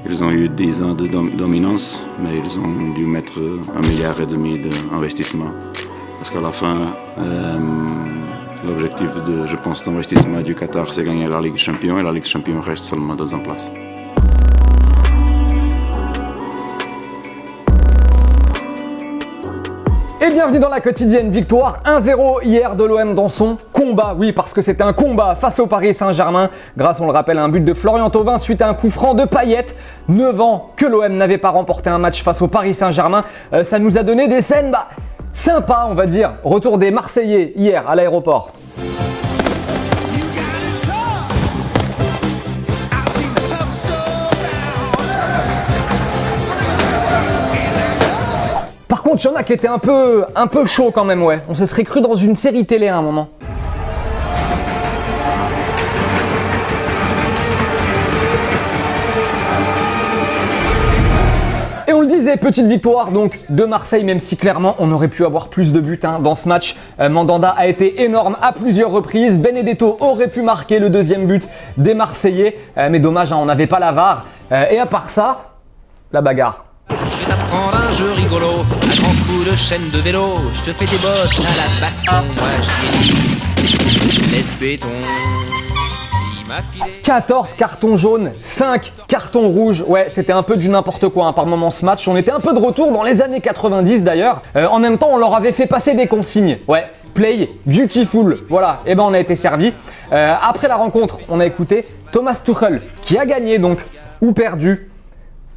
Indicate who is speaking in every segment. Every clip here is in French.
Speaker 1: Ils ont eu 10 ans de dominance, mais ils ont dû mettre 1,5 milliard d'investissement. Parce qu'à la fin, l'objectif, je pense, d'investissement du Qatar, c'est gagner la Ligue des Champions, et la Ligue des Champions reste seulement 2 ans en place.
Speaker 2: Et bienvenue dans la quotidienne, victoire 1-0 hier de l'OM dans son combat. Oui, parce que c'était un combat face au Paris Saint-Germain, grâce, on le rappelle, à un but de Florian Thauvin suite à un coup franc de Payet. 9 ans que l'OM n'avait pas remporté un match face au Paris Saint-Germain. Ça nous a donné des scènes sympas, on va dire. Retour des Marseillais hier à l'aéroport. Par contre, il y en a qui étaient un peu chauds quand même, ouais. On se serait cru dans une série télé à un moment. Et on le disait, petite victoire donc de Marseille, même si clairement on aurait pu avoir plus de buts dans ce match. Mandanda a été énorme à plusieurs reprises. Benedetto aurait pu marquer le deuxième but des Marseillais. Mais dommage, on n'avait pas la VAR. Et à part ça, la bagarre.
Speaker 3: Je vais t'apprendre un jeu rigolo, un grand coup de chaîne de vélo. Je te fais des bottes à la baston, moi je laisse béton. Il m'a filé
Speaker 2: 14 cartons jaunes, 5 cartons rouges. Ouais, c'était un peu du n'importe quoi par moment ce match. On était un peu de retour dans les années 90 d'ailleurs. En même temps, on leur avait fait passer des consignes. Ouais, play, beautiful. Voilà, et ben on a été servi. Après la rencontre, on a écouté Thomas Tuchel qui a gagné donc, ou perdu,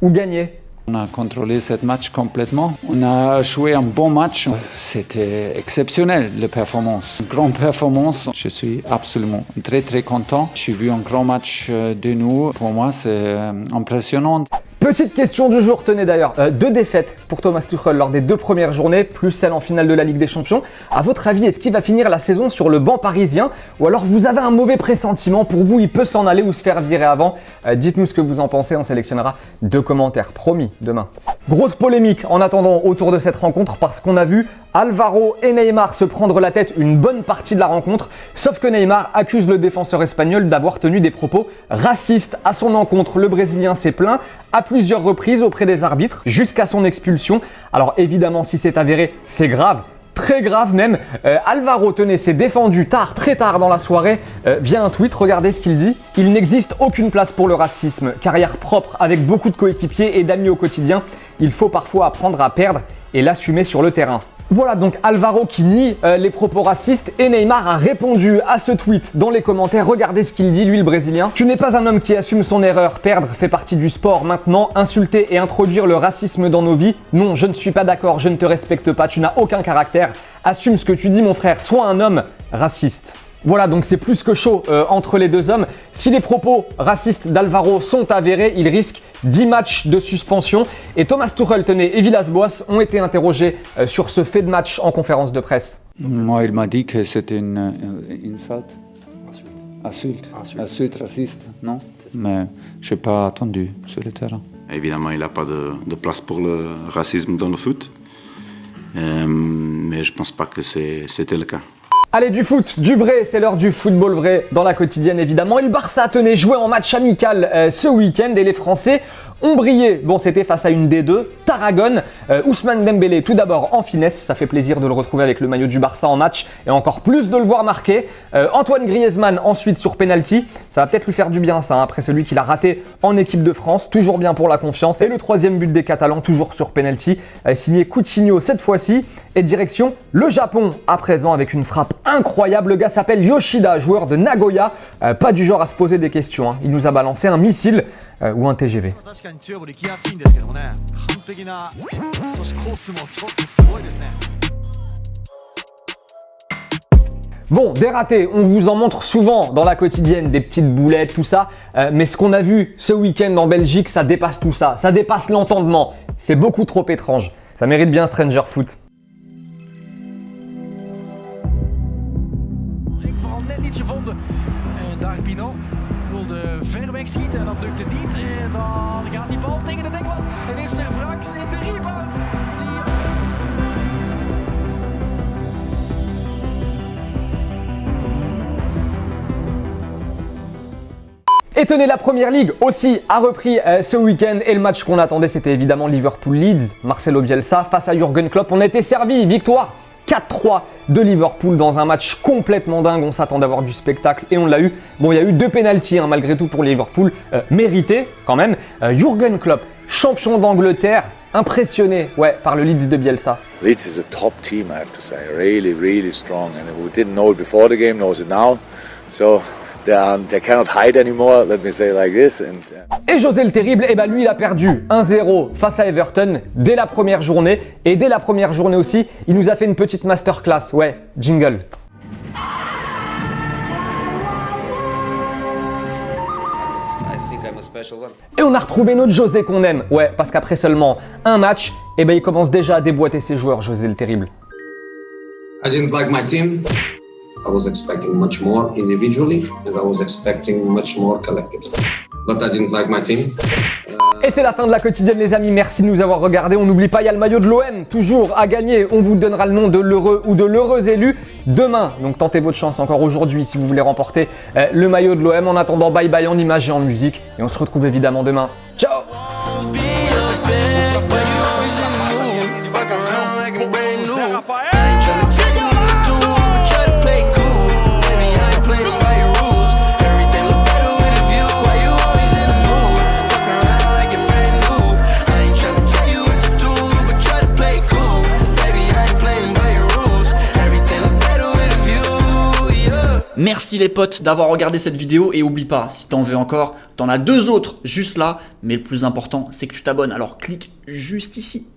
Speaker 2: ou gagné.
Speaker 4: On a contrôlé ce match complètement. On a joué un bon match. C'était exceptionnel, la performance. Une grande performance. Je suis absolument très content. J'ai vu un grand match de nous. Pour moi, c'est impressionnant.
Speaker 2: Petite question du jour, tenez d'ailleurs, 2 défaites pour Thomas Tuchel lors des 2 premières journées, plus celle en finale de la Ligue des Champions. À votre avis, est-ce qu'il va finir la saison sur le banc parisien? Ou alors vous avez un mauvais pressentiment, pour vous il peut s'en aller ou se faire virer avant? Dites-nous ce que vous en pensez, on sélectionnera 2 commentaires, promis, demain. Grosse polémique en attendant autour de cette rencontre parce qu'on a vu Alvaro et Neymar se prendre la tête une bonne partie de la rencontre, sauf que Neymar accuse le défenseur espagnol d'avoir tenu des propos racistes à son encontre. Le Brésilien s'est plaint à plusieurs reprises auprès des arbitres jusqu'à son expulsion. Alors évidemment, si c'est avéré, c'est grave. Très grave même. Alvaro, tenez, s'est défendu très tard dans la soirée via un tweet. Regardez ce qu'il dit. Il n'existe aucune place pour le racisme. Carrière propre avec beaucoup de coéquipiers et d'amis au quotidien. Il faut parfois apprendre à perdre et l'assumer sur le terrain. Voilà donc Alvaro qui nie les propos racistes et Neymar a répondu à ce tweet dans les commentaires. Regardez ce qu'il dit, lui le Brésilien. Tu n'es pas un homme qui assume son erreur. Perdre fait partie du sport. Maintenant, insulter et introduire le racisme dans nos vies, non, je ne suis pas d'accord, je ne te respecte pas, tu n'as aucun caractère. Assume ce que tu dis mon frère, sois un homme raciste. Voilà, donc c'est plus que chaud entre les 2 hommes. Si les propos racistes d'Alvaro sont avérés, il risque 10 matchs de suspension. Et Thomas Tuchel, tenez, et Villas-Boas ont été interrogés sur ce fait de match en conférence de presse.
Speaker 4: Moi, il m'a dit que c'était une insulte raciste, non? Mais je n'ai pas attendu sur le terrain.
Speaker 1: Évidemment, il n'a pas de place pour le racisme dans le foot, mais je ne pense pas que c'était le cas.
Speaker 2: Allez, du foot, du vrai, c'est l'heure du football vrai dans la quotidienne évidemment. Et le Barça tenait jouer en match amical ce week-end et les Français ont brillé. Bon, c'était face à une D2, Tarragone. Ousmane Dembélé tout d'abord en finesse, ça fait plaisir de le retrouver avec le maillot du Barça en match et encore plus de le voir marquer. Antoine Griezmann ensuite sur penalty, ça va peut-être lui faire du bien ça, après celui qu'il a raté en équipe de France, toujours bien pour la confiance. Et le 3e but des Catalans, toujours sur penalty, signé Coutinho cette fois-ci. Et direction le Japon à présent avec une frappe incroyable. Le gars s'appelle Yoshida, joueur de Nagoya, pas du genre à se poser des questions. Il nous a balancé un missile ou un TGV. Bon, des ratés, on vous en montre souvent dans la quotidienne, des petites boulettes, tout ça. Mais ce qu'on a vu ce week-end en Belgique, ça dépasse tout ça. Ça dépasse l'entendement. C'est beaucoup trop étrange. Ça mérite bien Stranger Foot.
Speaker 5: Vooral net niet gevonden. Daar Pinot wilde ver weg schieten en dat lukte niet. Dan gaat die bal tegen de deklat en is er Franks in de rebound.
Speaker 2: Et tenez, la Première Ligue aussi a repris ce week-end et le match qu'on attendait, c'était évidemment Liverpool-Leeds. Marcelo Bielsa face à Jürgen Klopp. On a été servi, victoire 4-3 de Liverpool dans un match complètement dingue. On s'attendait à avoir du spectacle et on l'a eu. Bon, il y a eu 2 pénaltys malgré tout pour Liverpool, mérités quand même. Jürgen Klopp, champion d'Angleterre, impressionné par le Leeds de Bielsa.
Speaker 6: Leeds is a top team, I have to say, really, really strong. And who didn't know it before the game knows it now. So they cannot hide anymore, let me say like this.
Speaker 2: Et José le Terrible, lui, il a perdu 1-0 face à Everton dès la première journée. Et dès la première journée aussi, il nous a fait une petite masterclass. Ouais, jingle. Et on a retrouvé notre José qu'on aime. Ouais, parce qu'après seulement un match, il commence déjà à déboîter ses joueurs, José le Terrible.
Speaker 7: I didn't like my team. I was expecting much more individually and I was expecting much more collectively. But I didn't like my team.
Speaker 2: Et c'est la fin de la quotidienne les amis, merci de nous avoir regardés. On n'oublie pas, il y a le maillot de l'OM, toujours à gagner. On vous donnera le nom de l'heureux ou de l'heureuse élu demain. Donc tentez votre chance encore aujourd'hui si vous voulez remporter le maillot de l'OM. En attendant, bye bye en images et en musique. Et on se retrouve évidemment demain. Ciao.
Speaker 8: Merci les potes d'avoir regardé cette vidéo et oublie pas, si t'en veux encore, t'en as 2 autres juste là, mais le plus important c'est que tu t'abonnes, alors clique juste ici.